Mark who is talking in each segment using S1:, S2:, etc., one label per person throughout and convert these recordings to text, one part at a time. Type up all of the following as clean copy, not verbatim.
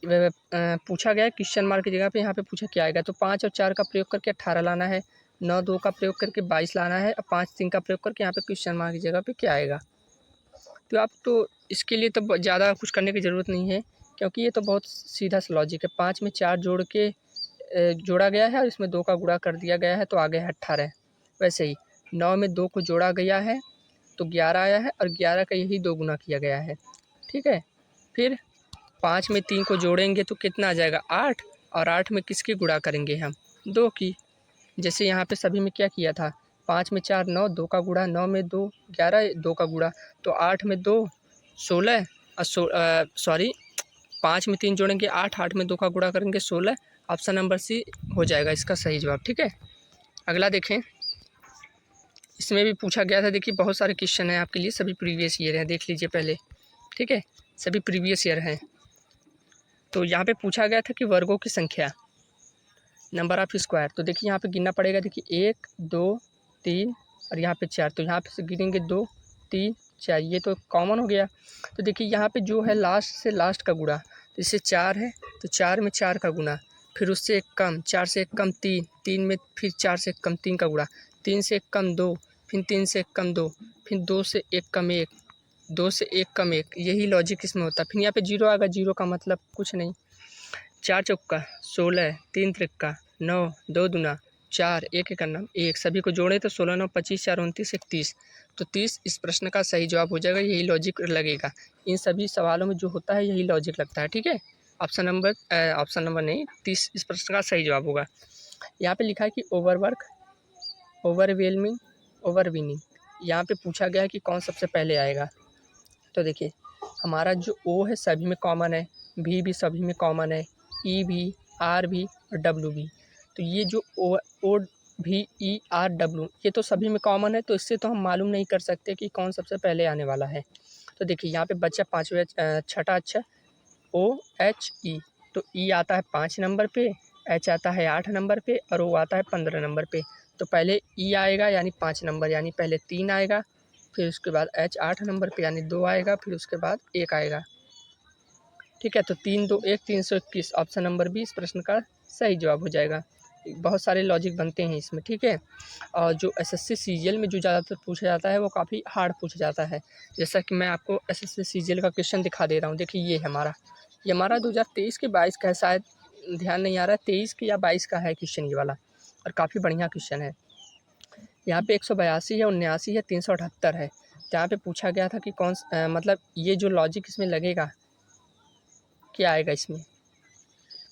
S1: पूछा गया है क्वेश्चन मार्क की जगह पे यहाँ पे पूछा क्या आएगा। तो 5 और 4 का प्रयोग करके 18 लाना है, 9 2 का प्रयोग करके 22 लाना है और 5 3 का प्रयोग करके यहाँ पे क्वेश्चन मार्क की जगह पे क्या आएगा। तो आप तो इसके लिए तो ज़्यादा कुछ करने की ज़रूरत नहीं है, क्योंकि ये तो बहुत सीधा सा लॉजिक है। 5 में 4 जोड़ के जोड़ा गया है और इसमें 2 का गुणा कर दिया गया है तो आ गया है 18। वैसे ही 9 में 2 को जोड़ा गया है तो 11 आया है और 11 का यही 2 गुना किया गया है। ठीक है, फिर 5 में 3 को जोड़ेंगे तो कितना आ जाएगा 8, और 8 में किसकी गुणा करेंगे हम 2 की। जैसे यहाँ पे सभी में क्या किया था, 5 में 4 9, 2 का गुणा, 9 में 2 11, 2 का गुणा, तो 8 में 2 16 और 5 में 3 जोड़ेंगे 8, 8 में 2 का गुणा करेंगे 16। ऑप्शन नंबर सी हो जाएगा इसका सही जवाब। ठीक है, अगला देखें। इसमें भी पूछा गया था, देखिए बहुत सारे क्वेश्चन हैं आपके लिए, सभी प्रीवियस ईयर हैं, देख लीजिए पहले। ठीक है, सभी प्रीवियस ईयर हैं। तो यहाँ पे पूछा गया था कि वर्गों की संख्या, नंबर ऑफ स्क्वायर। तो देखिए यहाँ पे गिनना पड़ेगा, देखिए 1 2 3 और यहाँ पे 4। तो यहाँ पे से गिनेंगे 2 3 4, ये तो कॉमन हो गया। तो देखिए यहाँ पे जो है लास्ट से लास्ट का गुणा, तो इससे 4 है तो 4 में 4 का गुणा, फिर उससे एक कम, 4 से एक कम 3, 3 में फिर 4 से एक कम 3 का गुणा, 3 से एक कम 2, फिर 3 से एक कम 2, फिर 2 से एक कम 1, 2 से एक कम 1, यही लॉजिक इसमें होता है। फिर यहाँ पे 0 आएगा, 0 का मतलब कुछ नहीं। 4 चौका 16, 3 त्रिक्का 9, 2 दूना 4, 1 एक अन्ना 1, सभी को जोड़े तो 16 9 25 4 29 31। तो 30 इस प्रश्न का सही जवाब हो जाएगा, यही लॉजिक लगेगा। इन सभी सवालों में जो होता है यही लॉजिक लगता है। ठीक है, ऑप्शन नंबर नहीं, 30 इस प्रश्न का सही जवाब होगा। यहाँ पे लिखा है कि ओवरवर्क, ओवरवेलमिंग, ओवरविनिंग। यहाँ पे पूछा गया है कि कौन सबसे पहले आएगा। तो देखिए हमारा जो ओ है सभी में कॉमन है, भी सभी में कॉमन है, ई भी, आर भी और डब्ल्यू भी। तो ये जो ओ भी ई आर डब्ल्यू ये तो सभी में कॉमन है, तो इससे तो हम मालूम नहीं कर सकते कि कौन सबसे पहले आने वाला है। तो देखिए यहाँ पे बच्चा छठा अच्छा ओ एच ई। तो ई आता है 5 नंबर पे, एच आता है 8 नंबर पे और ओ आता है 15 नंबर पे। तो पहले ई आएगा यानी 5 नंबर, यानी पहले 3 आएगा, फिर उसके बाद एच 8 नंबर पे यानी 2 आएगा, फिर उसके बाद 1 आएगा। ठीक है, तो 3 2 1 321, ऑप्शन नंबर बी इस प्रश्न का सही जवाब हो जाएगा। बहुत सारे लॉजिक बनते हैं इसमें। ठीक है, और जो एसएससी सीजीएल में जो ज़्यादातर पूछा जाता है वो काफ़ी हार्ड पूछा जाता है। जैसा कि मैं आपको एसएससी सीजीएल का क्वेश्चन दिखा दे रहा हूँ। देखिए ये हमारा 2023 के 22 का है, शायद ध्यान नहीं आ रहा है, 23 का या 22 का है क्वेश्चन ये वाला, और काफ़ी बढ़िया क्वेश्चन है। यहाँ पे 182 है, 79 है, 378 है। जहाँ पे पूछा गया था कि मतलब ये जो लॉजिक इसमें लगेगा क्या आएगा इसमें।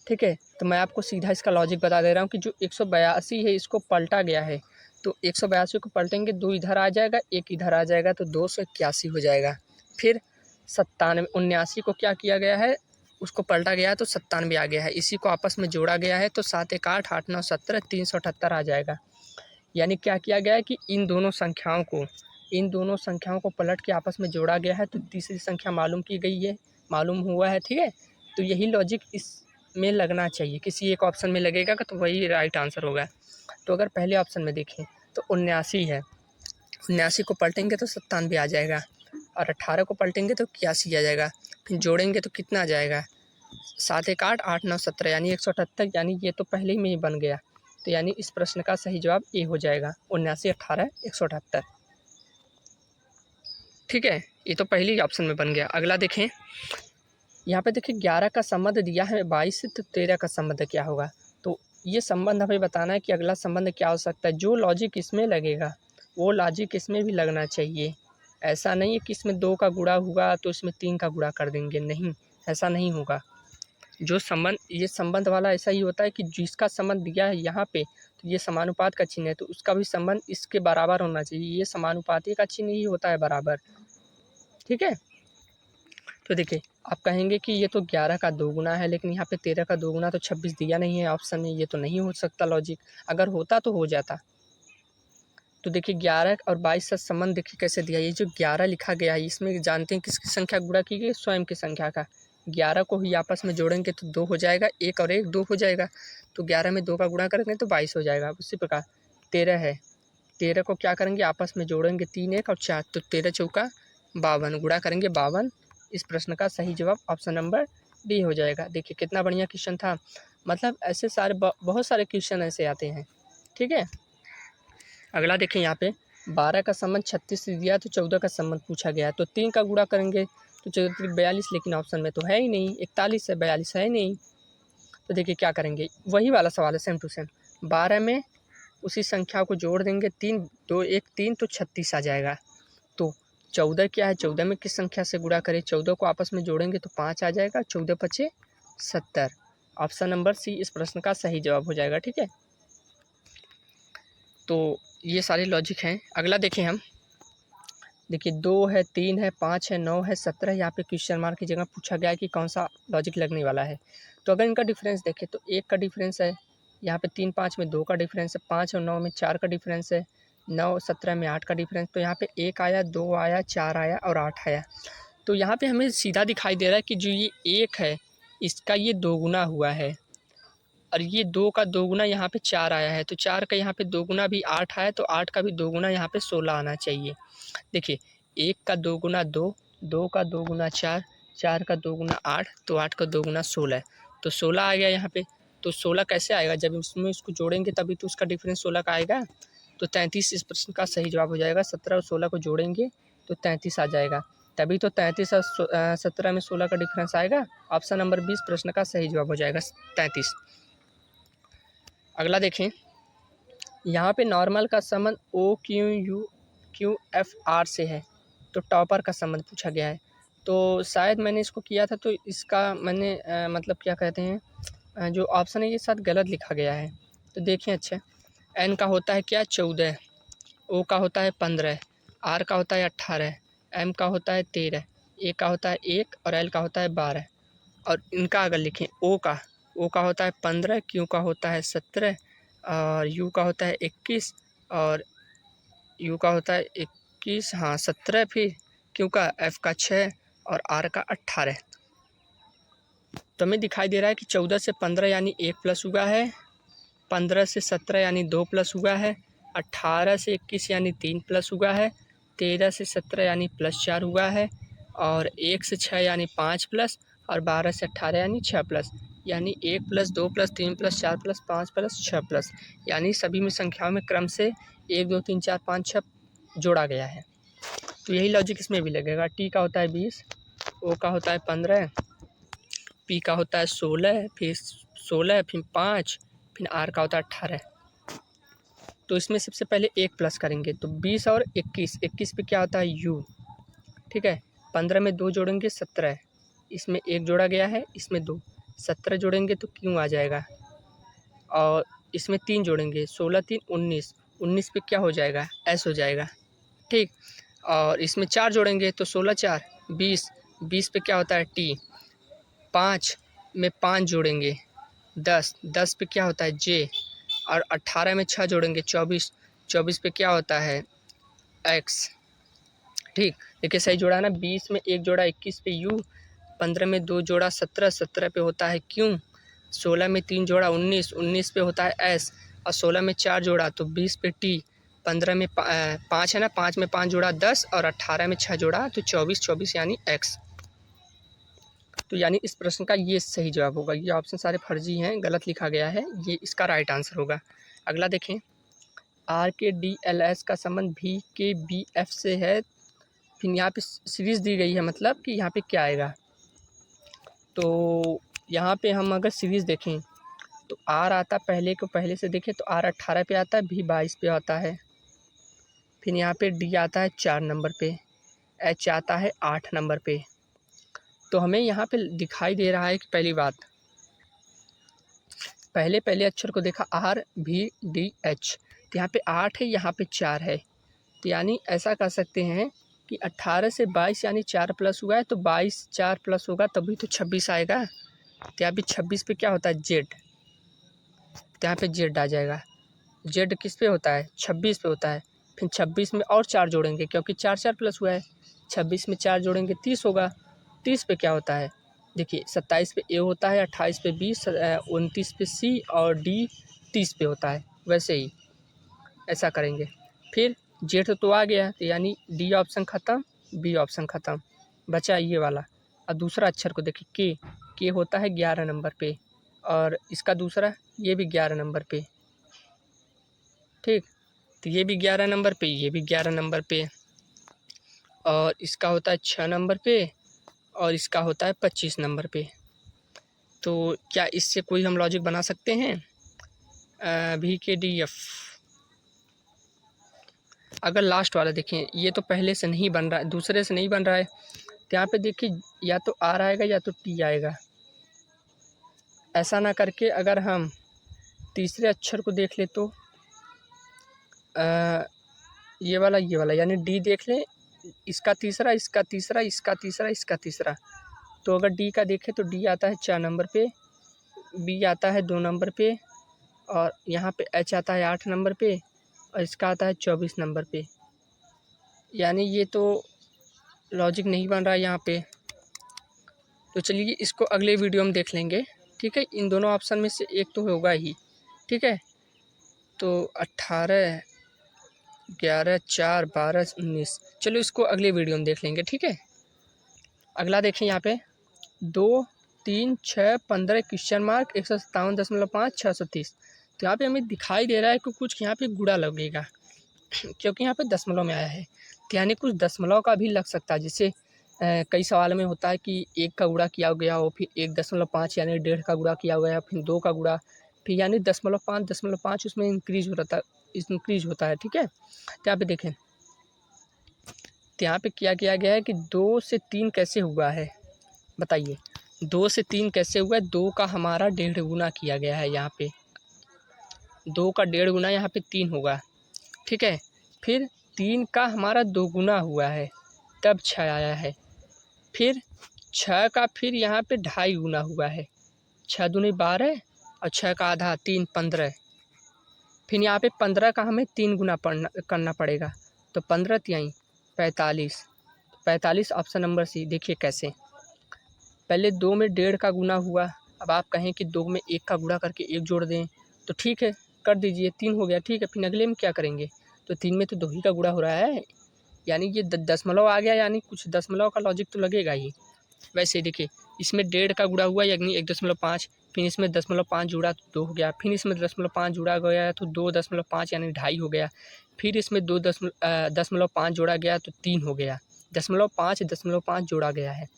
S1: ठीक है, तो मैं आपको सीधा इसका लॉजिक बता दे रहा हूँ कि जो 182 है इसको पलटा गया है, तो 182 को पलटेंगे, 2 इधर आ जाएगा 1 इधर आ जाएगा, तो 281 हो जाएगा। फिर 79 को क्या किया गया है, उसको पलटा गया है तो 97 आ गया है, इसी को आपस में जोड़ा गया है तो 7 1 8 8 9 17 378 आ जाएगा। यानी क्या किया गया है कि इन दोनों संख्याओं को पलट के आपस में जोड़ा गया है, तो तीसरी संख्या मालूम की गई है, मालूम हुआ है। ठीक है, तो यही लॉजिक इसमें लगना चाहिए, किसी एक ऑप्शन में लगेगा तो वही राइट आंसर होगा। तो अगर पहले ऑप्शन में देखें तो 79 है, 79 को पलटेंगे तो 97 आ जाएगा, और 18 को पलटेंगे तो 81 आ जाएगा, फिर जोड़ेंगे तो कितना आ जाएगा 7 1 8 8 9 17 यानी 178, यानी ये तो पहले ही में ही बन गया। तो यानी इस प्रश्न का सही जवाब ए हो जाएगा, 79 18 178। ठीक है, ये तो पहले ही ऑप्शन में बन गया। अगला देखें, यहाँ पे देखिए 11 का संबंध दिया है 22 से, तो 13 का संबंध क्या होगा। तो ये संबंध हमें बताना है कि अगला संबंध क्या हो सकता है। जो लॉजिक इसमें लगेगा वो लॉजिक इसमें भी लगना चाहिए। ऐसा नहीं है कि इसमें 2 का गुणा हुआ तो इसमें 3 का गुणा कर देंगे, नहीं, ऐसा नहीं होगा। जो संबंध, ये संबंध वाला ऐसा ही होता है कि जिसका संबंध दिया है यहाँ पे, तो ये समानुपात का चिन्ह है, तो उसका भी संबंध इसके बराबर होना चाहिए। ये समानुपाती का चिन्ह ही होता है बराबर। ठीक है, तो देखिए आप कहेंगे कि ये तो 11 का 2 गुना है, लेकिन यहाँ पे 13 का 2 गुना तो 26 दिया नहीं है ऑप्शन में, ये तो नहीं हो सकता लॉजिक। अगर होता तो हो जाता। तो देखिए 11 और 22 का संबंध देखिए कैसे दिया। ये जो 11 लिखा गया है इसमें जानते हैं किसकी संख्या गुणा की गई, स्वयं की संख्या का। 11 को ही आपस में जोड़ेंगे तो 2 हो जाएगा, 1 और 1 2 हो जाएगा, तो 11 में 2 का गुणा करेंगे तो 22 हो जाएगा। उसी प्रकार 13 है, 13 को क्या करेंगे आपस में जोड़ेंगे 3 1 और 4, तो 13 चौका 52, गुणा करेंगे 52। इस प्रश्न का सही जवाब ऑप्शन नंबर डी हो जाएगा। देखिए कितना बढ़िया क्वेश्चन था। मतलब ऐसे सारे बहुत सारे क्वेश्चन ऐसे आते हैं। ठीक है, अगला देखें यहाँ पे 12 का संबंध 36 से दिया तो 14 का संबंध पूछा गया है। तो 3 का गुणा करेंगे तो 14 42, लेकिन ऑप्शन में तो है ही नहीं, 41 है, 42 है ही नहीं। तो देखिए क्या करेंगे, वही वाला सवाल है सेम टू सेम। 12 में उसी संख्या को जोड़ देंगे, 3 2 1 3 तो 36 आ जाएगा। तो 14 क्या है, 14 में किस संख्या से गुणा करें, 14 को आपस में जोड़ेंगे तो 5 आ जाएगा, 14 पचे 70। ऑप्शन नंबर सी इस प्रश्न का सही जवाब हो जाएगा। ठीक है, तो ये सारे लॉजिक हैं। अगला देखें हम, देखिए 2 है, 3 है, 5 है, 9 है, 17 है। यहाँ पे क्वेश्चन मार्क की जगह पूछा गया है कि कौन सा लॉजिक लगने वाला है। तो अगर इनका डिफरेंस देखें तो 1 का डिफरेंस है, यहाँ पे 3 5 में 2 का डिफरेंस है, 5 और 9 में 4 का डिफरेंस है, 9 17 में 8 का डिफरेंस। तो यहाँ पे 1 आया, 2 आया, 4 आया और 8 आया। तो यहाँ पे हमें सीधा दिखाई दे रहा है कि जो ये 1 है इसका ये दोगुना हुआ है, और ये 2 का दोगुना यहाँ पे 4 आया है। तो 4 का यहाँ पे दोगुना भी 8 आया, तो 8 का भी दोगुना यहाँ पे 16 आना चाहिए। देखिए 1 का दोगुना 2, 2 का दोगुना 4, 4 का दोगुना 8, तो 8 का दोगुना 16 है। तो 16 आ गया यहाँ पे। तो 16 कैसे आएगा, जब इसमें इसको जोड़ेंगे तभी तो उसका डिफरेंस 16 का आएगा। तो 33 इस प्रश्न का सही जवाब हो जाएगा। 17 और 16 को जोड़ेंगे तो 33 आ जाएगा, तभी तो 33 और 17 में 16 का डिफरेंस आएगा। ऑप्शन नंबर 20 प्रश्न का सही जवाब हो जाएगा 33। अगला देखें, यहाँ पे नॉर्मल का संबंध OQUQFR से है, तो टॉपर का संबंध पूछा गया है। तो शायद मैंने इसको किया था, तो इसका मैंने मतलब क्या कहते हैं, जो ऑप्शन है ये साथ गलत लिखा गया है। तो देखें अच्छे, N का होता है क्या 14, O का होता है 15, R का होता है 18, M का होता है 13, A का होता है 1 और L का होता है 12। और इनका अगर लिखें O का होता है 15, Q का होता है 17 और U का होता है 21 और U का होता है 21, हाँ 17, फिर Q का F का 6 और R का 18। तो हमें दिखाई दे रहा है कि 14 से 15 यानी 1 प्लस हुआ है, 15 से 17 यानी 2 प्लस हुआ है, 18 से 21 यानी 3 प्लस हुआ है, 13 से 17 यानी +4 हुआ है, और 1 से 6 यानी 5 प्लस, और 12 से 18 यानी 6 प्लस। यानी 1 plus 2 plus 3 plus 4 plus 5 plus 6 plus, यानी सभी में संख्याओं में क्रम से 1 2 3 4 5 6 जोड़ा गया है। तो यही लॉजिक इसमें भी लगेगा। टी का होता है 20, ओ का होता है 15, पी का होता है 16, फिर 16 फिर 5, फिर आर का होता है 18। तो इसमें सबसे पहले 1 प्लस करेंगे, तो 20 और 21, 21 पे क्या होता है यू। ठीक है, 15 में 2 जोड़ेंगे 17, इसमें 1 जोड़ा गया है, इसमें 2, 17 जोड़ेंगे तो क्यों आ जाएगा, और इसमें 3 जोड़ेंगे, 16 3 19, 19 पे क्या हो जाएगा एस हो जाएगा। ठीक, और इसमें 4 जोड़ेंगे तो 16 4 20, 20 पे क्या होता है टी, 5 में 5 जोड़ेंगे 10, 10 पे क्या होता है जे, और 18 में 6 जोड़ेंगे 24, 24 पे क्या होता है एक्स। ठीक, देखिए सही जोड़ा ना, 20 में 1 जोड़ा 21 पे यू, 15 में 2 जोड़ा 17, 17 पे होता है क्यू, 16 में 3 जोड़ा 19, 19 पे होता है एस, और 16 में 4 जोड़ा तो 20 पे टी, 15 में 5 है ना, 5 में 5 जोड़ा 10, और 18 में 6 जोड़ा तो 24, 24 यानी एक्स। तो यानी इस प्रश्न का ये सही जवाब होगा। ये ऑप्शन सारे फर्जी हैं, गलत लिखा गया है, ये इसका राइट आंसर होगा। अगला देखें, आर के डी एल एस का संबंध भी के बी एफ से है। फिर यहाँ पे सीरीज़ दी गई है, मतलब कि यहाँ पे क्या आएगा। तो यहाँ पे हम अगर सीरीज़ देखें तो आर आता, पहले को पहले से देखें तो आर 18 पे आता है, भी 22 पे आता है, फिर यहाँ पे डी आता है 4 नंबर पे, एच आता है 8 नंबर पे। तो हमें यहाँ पे दिखाई दे रहा है कि पहली बात, पहले अक्षर को देखा आर भी डी एच, तो यहाँ पे 8 है, यहाँ पे 4 है। तो यानी ऐसा कर सकते हैं कि 18 से 22 यानी 4 प्लस हुआ है, तो 22 4 प्लस होगा तभी तो 26 आएगा। तो यहाँ पे 26 पे क्या होता है जेड, तो यहाँ पे जेड आ जाएगा। जेड किस पे होता है 26 पे होता है। फिर 26 में और 4 जोड़ेंगे, क्योंकि 4 4 प्लस हुआ है, 26 में 4 जोड़ेंगे 30 होगा। 30 पे क्या होता है, देखिए 27 पे ए होता है, 28 पे बी, 29 पे सी, और डी 30 पे होता है। वैसे ही ऐसा करेंगे। फिर जेड तो आ गया, तो यानी डी ऑप्शन ख़त्म, बी ऑप्शन ख़त्म, बचा ये वाला। और दूसरा अक्षर को देखिए के होता है 11 नंबर पे, और इसका दूसरा ये भी 11 नंबर पे, ठीक। तो ये भी 11 नंबर पे, ये भी 11 नंबर पे, और इसका होता है 6 नंबर पे, और इसका होता है 25 नंबर पे। तो क्या इससे कोई हम लॉजिक बना सकते हैं? VKDF। अगर लास्ट वाला देखें, ये तो पहले से नहीं बन रहा है, दूसरे से नहीं बन रहा है, तो यहाँ पे देखिए या तो R आएगा या तो T आएगा। ऐसा ना करके अगर हम तीसरे अक्षर को देख ले तो ये वाला यानी D देख लें, इसका तीसरा, इसका तीसरा, इसका तीसरा, इसका तीसरा। तो अगर D का देखें तो D आता है 4 नंबर पे, B आता है 2 नंबर पे, और यहाँ पे H आता है 8 नंबर पे, और इसका आता है 24 नंबर पे। यानी ये तो लॉजिक नहीं बन रहा है यहाँ पे। तो चलिए इसको अगले वीडियो में देख लेंगे, ठीक है। इन दोनों ऑप्शन में से एक तो होगा ही, ठीक है। तो 18, 11, 4, 12, 19, चलो इसको अगले वीडियो में देख लेंगे, ठीक है। अगला देखें यहाँ पे 2, 3, 6, 15 क्वेश्चन मार्क 157.5, 630। तो यहाँ पे हमें दिखाई दे रहा है कि कुछ यहाँ पे गुणा लगेगा क्योंकि यहाँ पे दशमलव में आया है, तो यानी कुछ दशमलव का भी लग सकता है। जैसे कई सवाल में होता है कि 1 का गुणा किया गया हो, फिर 1.5 यानी 1.5 का गुणा किया गया, फिर 2 का गुणा, फिर यानी 0.5 उसमें इंक्रीज होता है, ठीक है। तो यहाँ पे देखें, तो यहाँ पे क्या किया गया है कि 2 से 3 कैसे हुआ है, बताइए 2 से 3 कैसे हुआ है? 2 का हमारा 1.5 गुना किया गया है, यहाँ पे 2 का 1.5 गुना यहाँ पे 3 होगा, ठीक है। फिर 3 का हमारा 2 गुना हुआ है, तब 6 आया है। फिर 6 का फिर यहाँ पे 2.5 गुना हुआ है, 6 दूनी 12, और 6 का आधा 3, 15। फिर यहाँ पे 15 का हमें 3 गुना करना पड़ेगा, तो 15 तिहाई 45। 45 ऑप्शन नंबर सी। देखिए कैसे, पहले 2 में 1.5 का गुना हुआ, अब आप कहें कि 2 में 1 का गुणा करके 1 जोड़ दें, तो ठीक है कर दीजिए, 3 हो गया, ठीक है। फिर अगले में क्या करेंगे? तो 3 में तो 2 ही का गुणा हो रहा है, यानी ये दशमलव आ गया, यानी कुछ दशमलव का लॉजिक तो लगेगा ही। वैसे देखिए इसमें 1.5 का गुणा हुआ यानी 1.5, फिर इसमें 0.5 जुड़ा तो 2 हो गया, फिर इसमें 0.5 जुड़ा गया तो 2.5 यानी 2.5 हो गया, फिर इसमें 2.5 जोड़ा गया तो 3 हो गया, 0.5 जोड़ा गया है,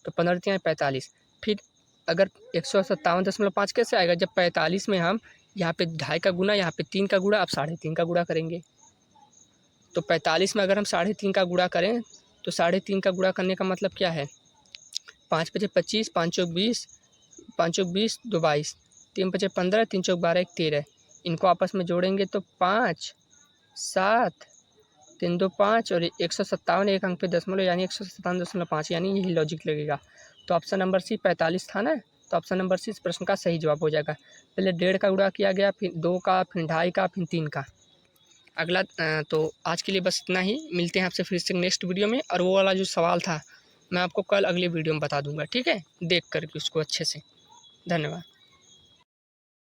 S1: तो 15 तिहाई 45। फिर अगर 157.5 कैसे आएगा? जब 45 में हम यहाँ पे 2.5 का गुना, यहाँ पे 3 का गुणा, अब 3.5 का गुणा करेंगे। तो 45 में अगर हम 3.5 का गुणा करें तो 3.5 का गुणा करने का मतलब क्या है? 5 पचे 25, 5 चौक 20, 5 चौक 20, 2 22, 3 पचे 15, 3 चौक 12, 1 13। इनको आपस में जोड़ेंगे तो 5, 7, 3 2 5, और 157 एक अंक पे दशमलव यानी 157.5, यानी यही लॉजिक लगेगा। तो ऑप्शन नंबर सी 45 था ना, तो ऑप्शन नंबर सी इस प्रश्न का सही जवाब हो जाएगा। पहले 1.5 का गुणा किया गया, फिर 2 का, फिर 2.5 का, फिर 3 का। अगला तो आज के लिए बस इतना ही, मिलते हैं आपसे फिर से नेक्स्ट वीडियो में। और वो वाला जो सवाल था मैं आपको कल अगले वीडियो में बता दूंगा, ठीक है, देख करके उसको अच्छे से। धन्यवाद।